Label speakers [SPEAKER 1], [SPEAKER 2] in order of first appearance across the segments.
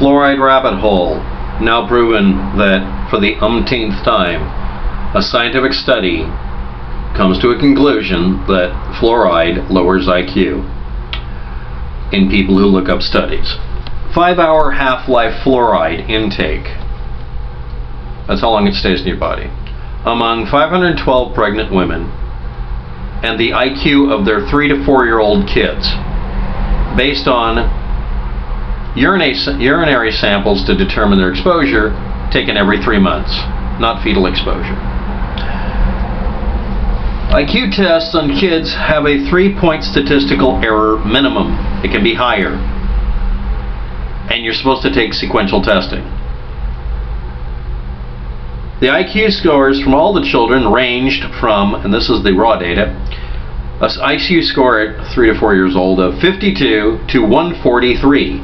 [SPEAKER 1] Fluoride rabbit hole. Now proven that for the umpteenth time, a scientific study comes to a conclusion that fluoride lowers IQ in people who look up studies. 5-hour half-life fluoride intake. That's how long it stays in your body. Among 512 pregnant women and the IQ of their 3 to 4-year-old kids, based on urinary samples to determine their exposure, taken every 3 months, not fetal exposure. IQ tests on kids have a 3-point statistical error minimum. It can be higher. And you're supposed to take sequential testing. The IQ scores from all the children ranged from, and this is the raw data, an IQ score at 3 to 4 years old of 52 to 143.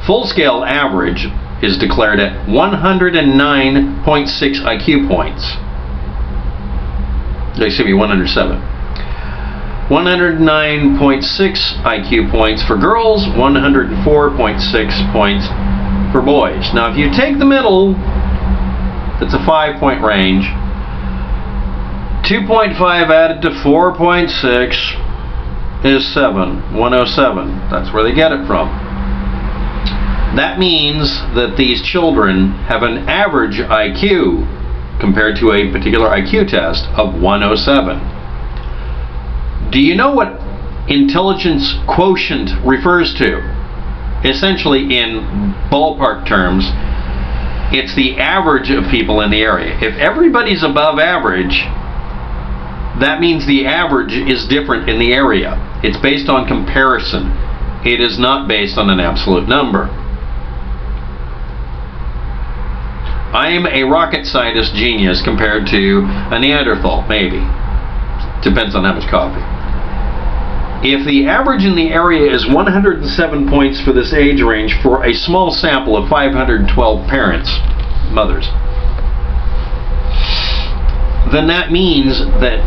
[SPEAKER 1] Full-scale average is declared at 109.6 IQ points. Excuse me, 107. 109.6 IQ points for girls, 104.6 points for boys. Now, if you take the middle, it's a 5-point range. 2.5 added to 4.6 is 7, 107. That's where they get it from. That means that these children have an average IQ compared to a particular IQ test of 107. Do you know what intelligence quotient refers to? Essentially, in ballpark terms, it's the average of people in the area. If everybody's above average, that means the average is different in the area. It's based on comparison. It is not based on an absolute number. I am a rocket scientist genius compared to a Neanderthal, maybe. Depends on how much coffee. If the average in the area is 107 points for this age range for a small sample of 512 parents, mothers, then that means that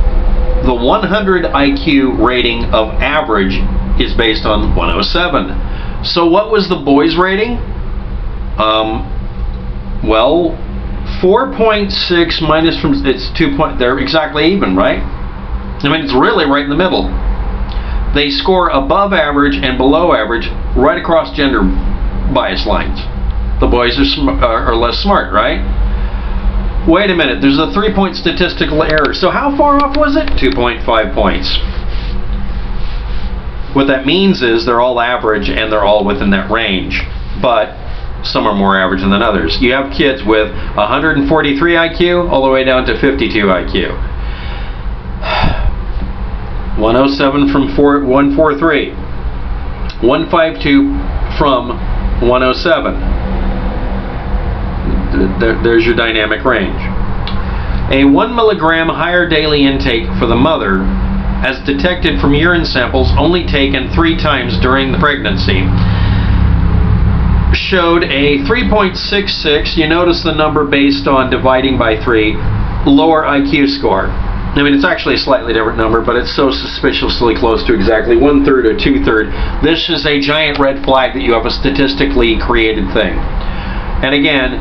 [SPEAKER 1] the 100 IQ rating of average is based on 107. So what was the boys' rating? Well, 4.6 minus from, it's 2 point, they're exactly even, right? I mean, it's really right in the middle. They score above average and below average right across gender bias lines. The boys are less smart, right? Wait a minute, there's a 3-point statistical error. So how far off was it? 2.5 points. What that means is they're all average and they're all within that range. But some are more average than others. You have kids with 143 IQ all the way down to 52 IQ. 107 from 143. 152 from 107. There's your dynamic range. A 1 milligram higher daily intake for the mother, as detected from urine samples only taken 3 times during the pregnancy, showed a 3.66, you notice the number based on dividing by 3, lower IQ score. I mean, it's actually a slightly different number, but it's so suspiciously close to exactly 1/3 or 2/3. This is a giant red flag that you have a statistically created thing. And again,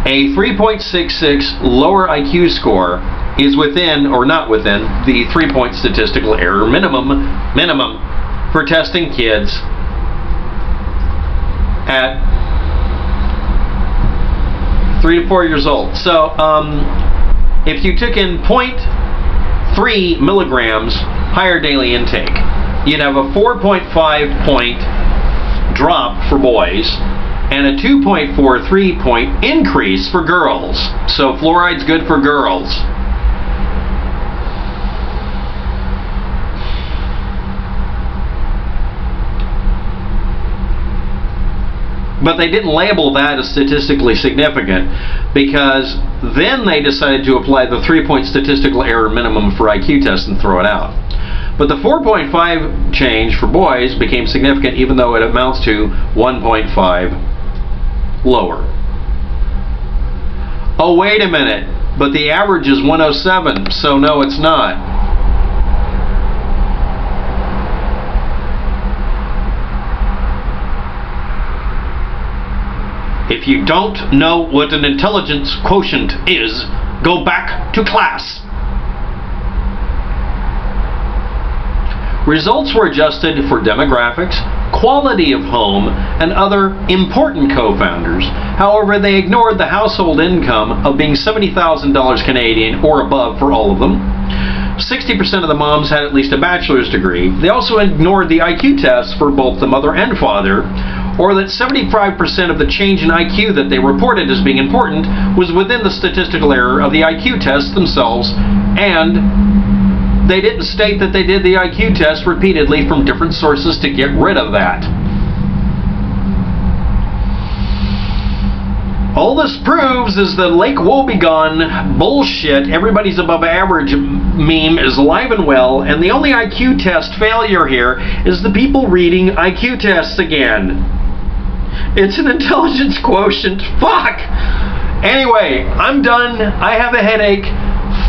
[SPEAKER 1] a 3.66 lower IQ score is within, or not within, the 3-point statistical error minimum for testing kids at 3 to 4 years old. So if you took in 0.3 milligrams higher daily intake, you'd have a 4.5 point drop for boys and a 2.43 point increase for girls. So fluoride's good for girls. But they didn't label that as statistically significant, because then they decided to apply the 3-point statistical error minimum for IQ tests and throw it out. But the 4.5 change for boys became significant, even though it amounts to 1.5 lower. Oh, wait a minute, but the average is 107, so no, it's not. If you don't know what an intelligence quotient is, go back to class. Results were adjusted for demographics, quality of home, and other important co-founders. However, they ignored the household income of being $70,000 Canadian or above for all of them. 60% of the moms had at least a bachelor's degree. They also ignored the IQ tests for both the mother and father, or that 75% of the change in IQ that they reported as being important was within the statistical error of the IQ tests themselves, and they didn't state that they did the IQ test repeatedly from different sources to get rid of that. All this proves is the Lake Woebegone bullshit, everybody's above average meme is alive and well, and the only IQ test failure here is the people reading IQ tests again. It's an intelligence quotient. Fuck! Anyway, I'm done. I have a headache.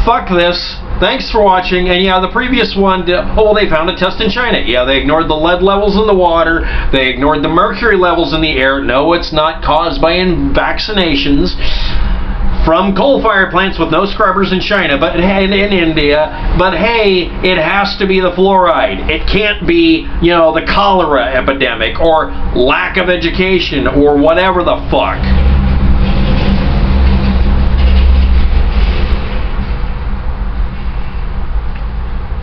[SPEAKER 1] Fuck this. Thanks for watching. And yeah, the previous one, they found a test in China. Yeah, they ignored the lead levels in the water. They ignored the mercury levels in the air. No, it's not caused by vaccinations from coal-fired plants with no scrubbers in China, but in India. But hey, it has to be the fluoride. It can't be, the cholera epidemic or lack of education or whatever the fuck.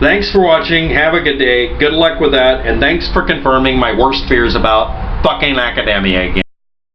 [SPEAKER 1] Thanks for watching. Have a good day. Good luck with that. And thanks for confirming my worst fears about fucking academia again.